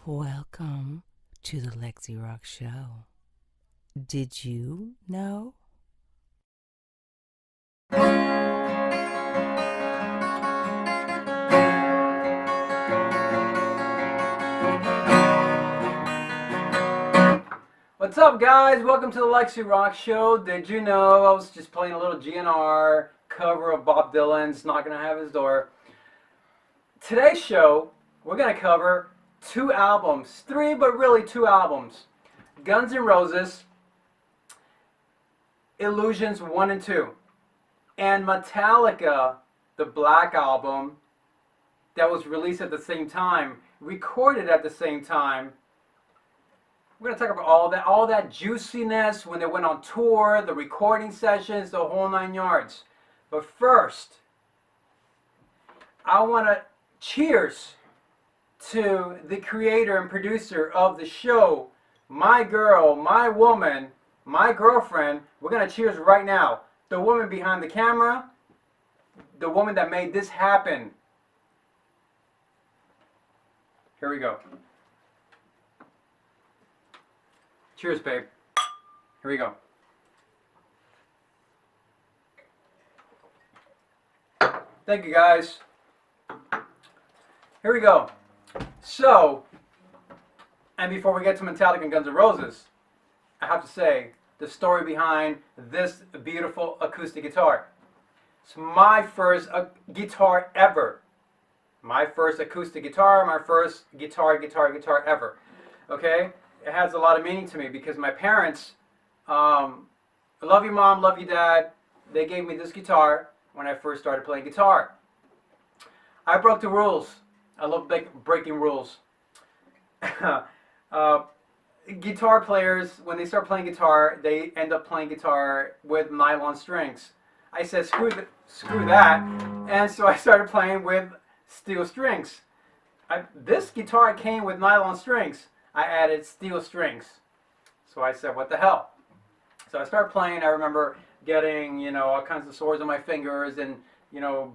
Welcome to the Lexi Roxx Show. Did you know? What's up, guys? Welcome to the Lexi Roxx Show. Did you know I was just playing a little GNR cover of Bob Dylan's Knocking on Heaven's Door. Today's show, we're going to cover two albums. Three, but really two albums. Guns N' Roses, Illusions 1 and 2. And Metallica, the Black album, that was released at the same time, recorded at the same time. We're going to talk about all that juiciness when they went on tour, the recording sessions, the whole 9 yards. But first, I want to cheers to the creator and producer of the show, my girl, my woman, my girlfriend. We're going to cheers right now. The woman behind the camera, the woman that made this happen. Here we go. Cheers, babe. Here we go. Thank you, guys. Here we go. So, and before we get to Metallica and Guns N' Roses, I have to say the story behind this beautiful acoustic guitar. It's my first guitar ever. My first acoustic guitar, my first guitar ever. Okay? It has a lot of meaning to me because my parents, I love you mom, love you dad, they gave me this guitar when I first started playing guitar. I broke the rules. I love breaking rules. Guitar players, when they start playing guitar, they end up playing guitar with nylon strings. I said screw that, and so I started playing with steel strings. This guitar came with nylon strings. I added steel strings. So I said, what the hell? So I started playing. I remember getting, all kinds of sores on my fingers and,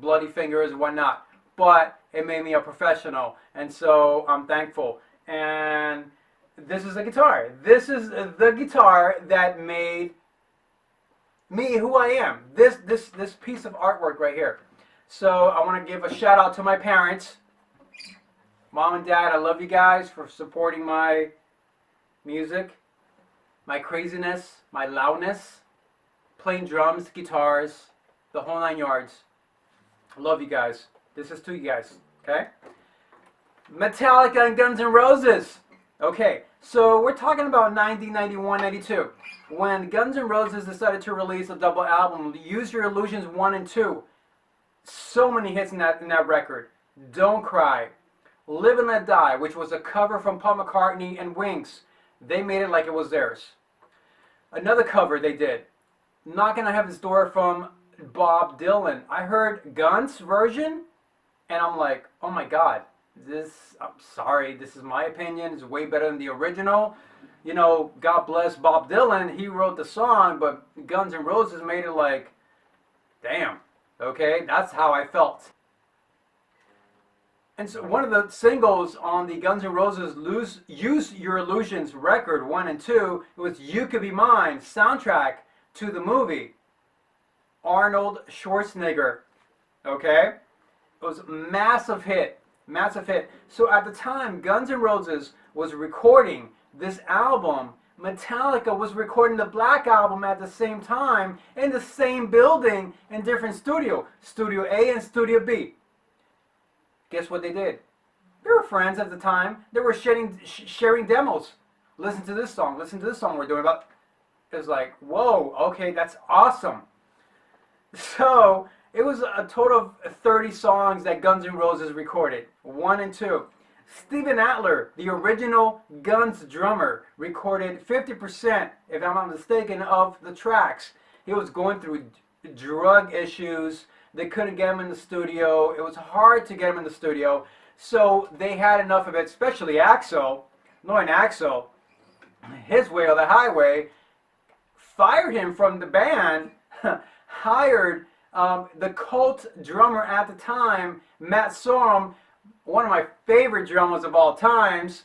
bloody fingers and whatnot. But it made me a professional. And so I'm thankful. And this is a guitar. This is the guitar that made me who I am. This piece of artwork right here. So I want to give a shout out to my parents. Mom and Dad, I love you guys for supporting my music, my craziness, my loudness, playing drums, guitars, the whole 9 yards. I love you guys. This is to you guys, okay? Metallica and Guns N' Roses. Okay, so we're talking about 90, 91, 92. When Guns N' Roses decided to release a double album, Use Your Illusions 1 and 2. So many hits in that record. Don't Cry. Live and Let Die, which was a cover from Paul McCartney and Wings. They made it like it was theirs. Another cover they did, Knocking on Heaven's Door from Bob Dylan. I heard Guns' version, and I'm like, oh my God, I'm sorry, this is my opinion, it's way better than the original. God bless Bob Dylan, he wrote the song, but Guns N' Roses made it like, damn, okay, that's how I felt. And so one of the singles on the Guns N' Roses Use Your Illusions record 1 and 2 was You Could Be Mine, soundtrack to the movie. Arnold Schwarzenegger. Okay? It was a massive hit. Massive hit. So at the time Guns N' Roses was recording this album, Metallica was recording the Black album at the same time in the same building in different studio. Studio A and Studio B. Guess what they did? They were friends at the time. They were sharing demos. Listen to this song. Listen to this song we're doing about. It was like, whoa, okay, that's awesome. So it was a total of 30 songs that Guns N' Roses recorded, 1 and 2. Steven Adler, the original Guns drummer, recorded 50%, if I'm not mistaken, of the tracks. He was going through drug issues. They couldn't get him in the studio. It was hard to get him in the studio. So they had enough of it, especially Axl. Knowing Axl, his way or the highway, fired him from the band, hired the cult drummer at the time, Matt Sorum, one of my favorite drummers of all times,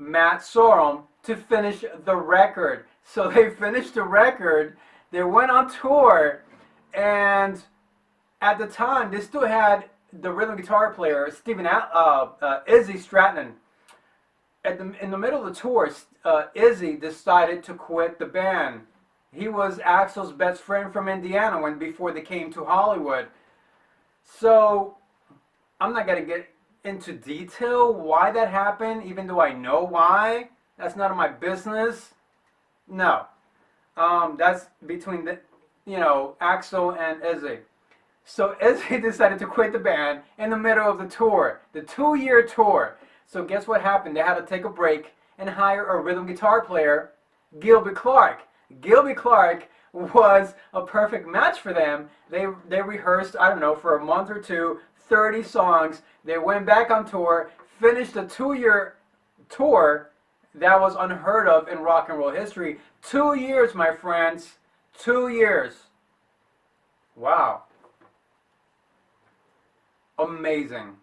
Matt Sorum to finish the record. So they finished the record. They went on tour, and at the time they still had the rhythm guitar player Izzy Stratton. In the middle of the tour, Izzy decided to quit the band. He was Axl's best friend from Indiana before they came to Hollywood. So I'm not gonna get into detail why that happened, even though I know why. That's none of my business. No, that's between Axl and Izzy. So Izzy decided to quit the band in the middle of the tour, the 2-year tour. So guess what happened? They had to take a break and hire a rhythm guitar player, Gilby Clarke. Gilby Clarke was a perfect match for them. They rehearsed, I don't know, for a month or two, 30 songs. They went back on tour, finished a 2-year tour. That was unheard of in rock and roll history. 2 years, my friends. 2 years. Wow. Amazing.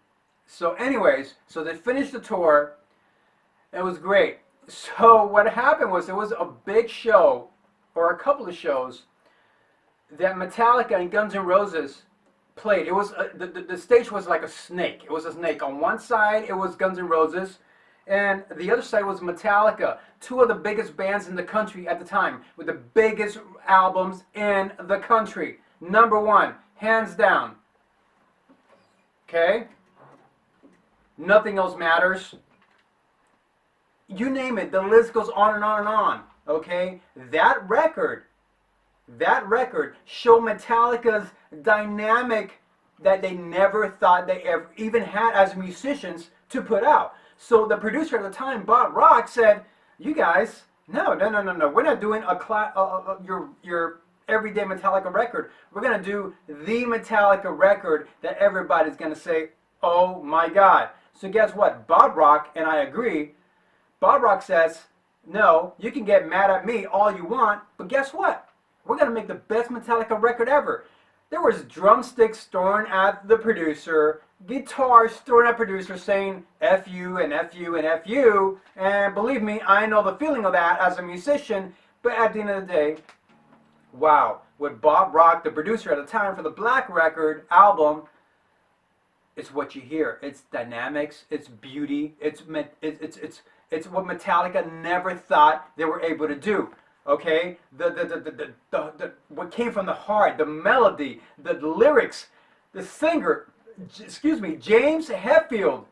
So anyways, so they finished the tour. It was great. So what happened was there was a big show, or a couple of shows, that Metallica and Guns N' Roses played. It was the stage was like a snake. It was a snake. On one side it was Guns N' Roses, and the other side was Metallica. Two of the biggest bands in the country at the time, with the biggest albums in the country. Number one, hands down. Okay? Nothing else matters. You name it, the list goes on and on and on. Okay? That record showed Metallica's dynamic that they never thought they ever even had as musicians to put out. So the producer at the time, Bob Rock, said, "You guys, no. We're not doing your everyday Metallica record. We're gonna do the Metallica record that everybody's gonna say, oh my God." So guess what? Bob Rock, and I agree, Bob Rock says, "No, you can get mad at me all you want, but guess what? We're gonna make the best Metallica record ever." There was drumsticks thrown at the producer, guitars thrown at producer saying F you and F you and F you, and believe me, I know the feeling of that as a musician, but at the end of the day, wow, with Bob Rock, the producer at the time for the Black Record album, it's what you hear. It's dynamics, it's beauty, it's what Metallica never thought they were able to do. Okay, what came from the heart, the melody, the lyrics, the singer, James Hetfield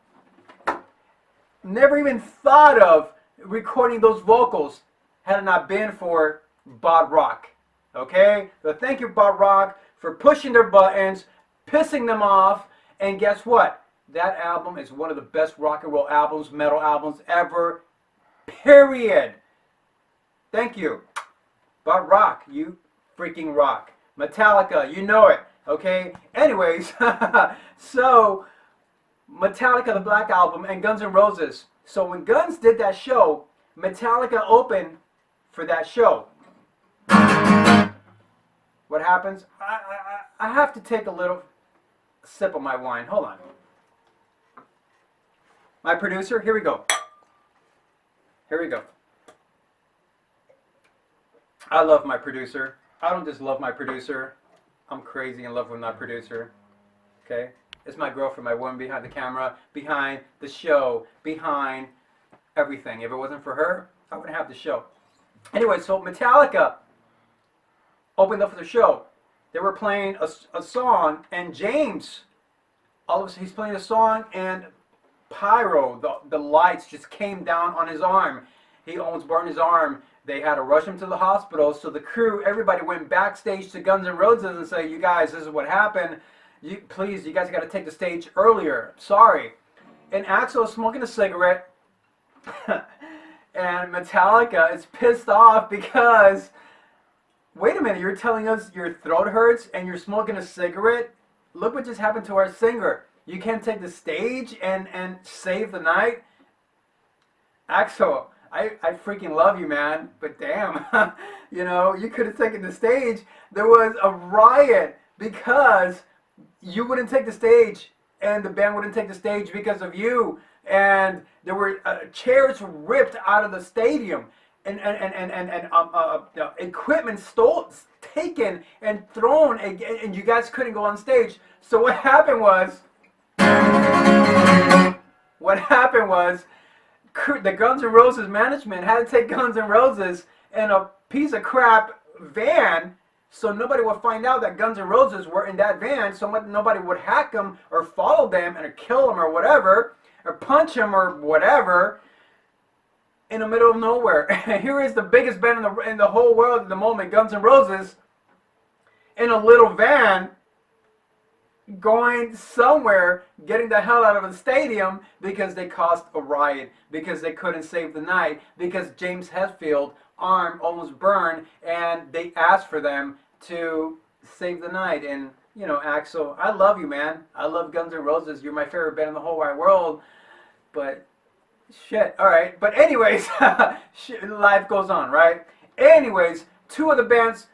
never even thought of recording those vocals had it not been for Bob Rock. Okay, so thank you, Bob Rock, for pushing their buttons, pissing them off, and guess what? That album is one of the best rock and roll albums, metal albums ever, period. Thank you. Bob Rock, you freaking rock. Metallica, you know it, okay? Anyways, so Metallica the Black Album and Guns N' Roses. So when Guns did that show, Metallica opened for that show. What happens? I have to take a little sip of my wine. Hold on. My producer, here we go. Here we go. I love my producer. I don't just love my producer. I'm crazy in love with my producer. Okay? It's my girlfriend, my woman behind the camera, behind the show, behind everything. If it wasn't for her, I wouldn't have the show. Anyway, so Metallica opened up for the show. They were playing a song, and James, all of a sudden, he's playing a song, and pyro, the lights just came down on his arm. He almost burned his arm. They had to rush him to the hospital. So the crew, everybody went backstage to Guns N' Roses and say, "You guys, this is what happened. Please, you guys got to take the stage earlier. Sorry." And Axl is smoking a cigarette. And Metallica is pissed off because, wait a minute, you're telling us your throat hurts and you're smoking a cigarette? Look what just happened to our singer. You can't take the stage and save the night? Axl, I freaking love you, man, but damn, you know, you could have taken the stage. There was a riot because you wouldn't take the stage, and the band wouldn't take the stage because of you. and there were chairs ripped out of the stadium, and equipment taken and thrown, and you guys couldn't go on stage. So what happened was the Guns N' Roses management had to take Guns N' Roses in a piece of crap van, so nobody would find out that Guns N' Roses were in that van, so nobody would hack them or follow them and kill them or whatever, or punch them or whatever, in the middle of nowhere. And here is the biggest band in the whole world at the moment, Guns N' Roses, in a little van, going somewhere, getting the hell out of the stadium because they caused a riot, because they couldn't save the night, because James Hetfield's arm almost burned, and they asked for them to save the night. And, you know, Axl, I love you, man. I love Guns N' Roses. You're my favorite band in the whole wide world. But, shit. All right. But anyways, life goes on, right? Anyways, two of the bands,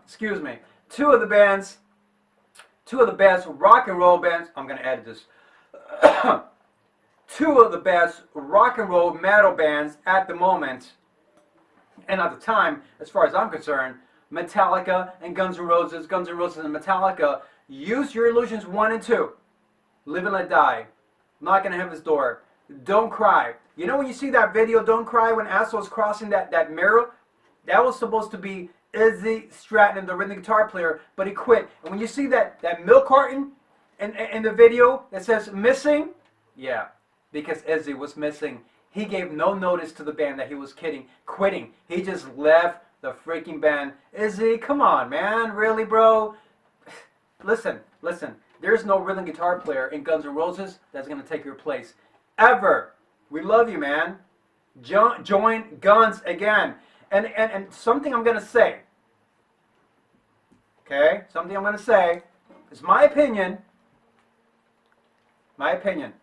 excuse me, two of the best rock and roll bands, I'm going to edit this, two of the best rock and roll metal bands at the moment, and at the time, as far as I'm concerned, Metallica and Guns N' Roses, Guns N' Roses and Metallica, Use Your Illusions 1 and 2, Live and Let Die, Knocking on Heaven's Door, Don't Cry. You know when you see that video, Don't Cry, when Axl's crossing that mirror? That was supposed to be Izzy Stratton, the rhythm guitar player, but he quit. And when you see that milk carton in the video that says missing, yeah, because Izzy was missing. He gave no notice to the band that he was quitting. He just left the freaking band. Izzy, come on, man, really, bro? Listen. There's no rhythm guitar player in Guns N' Roses that's gonna take your place, ever. We love you, man. Join Guns again. And something I'm going to say, okay? Something I'm going to say is my opinion. My opinion.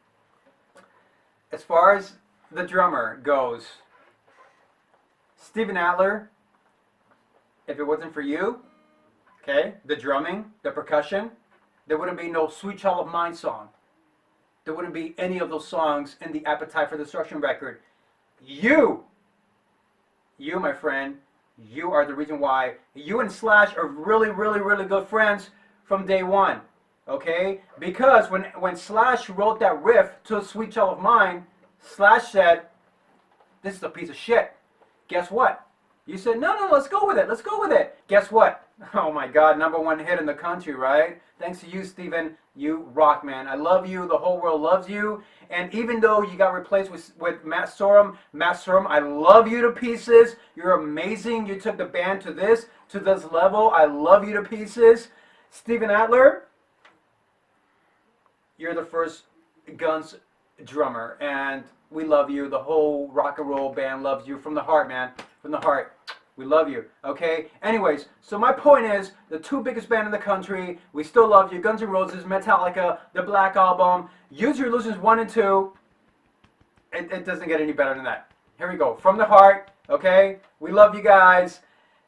As far as the drummer goes, Steven Adler, if it wasn't for you, okay, the drumming, the percussion, there wouldn't be no Sweet Child of Mine song. There wouldn't be any of those songs in the Appetite for Destruction record. You, my friend, you are the reason why. You and Slash are really, really, really good friends from day one, okay? Because when Slash wrote that riff to Sweet Child of Mine, Slash said, this is a piece of shit. Guess what? You said, no, let's go with it. Guess what? Oh my God, #1 hit in the country, right? Thanks to you, Steven. You rock, man. I love you. The whole world loves you. And even though you got replaced with Matt Sorum, I love you to pieces. You're amazing. You took the band to this level. I love you to pieces. Steven Adler, you're the first Guns drummer, and we love you. The whole rock and roll band loves you from the heart, man. From the heart. We love you, okay? Anyways, so my point is, the two biggest band in the country, we still love you. Guns N' Roses, Metallica, the Black Album, Use Your Illusions 1 and 2. It doesn't get any better than that. Here we go, from the heart, okay? We love you guys.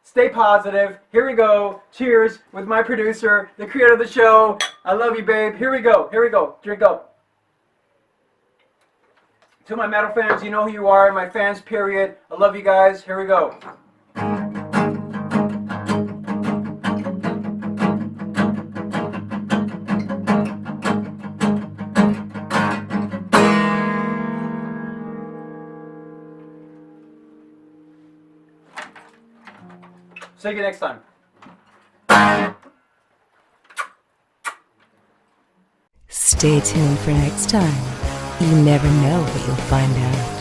Stay positive. Here we go. Cheers with my producer, the creator of the show. I love you, babe. Here we go. Drink up. To my metal fans, you know who you are. My fans, period. I love you guys. Here we go. See you next time. Stay tuned for next time. You never know what you'll find out.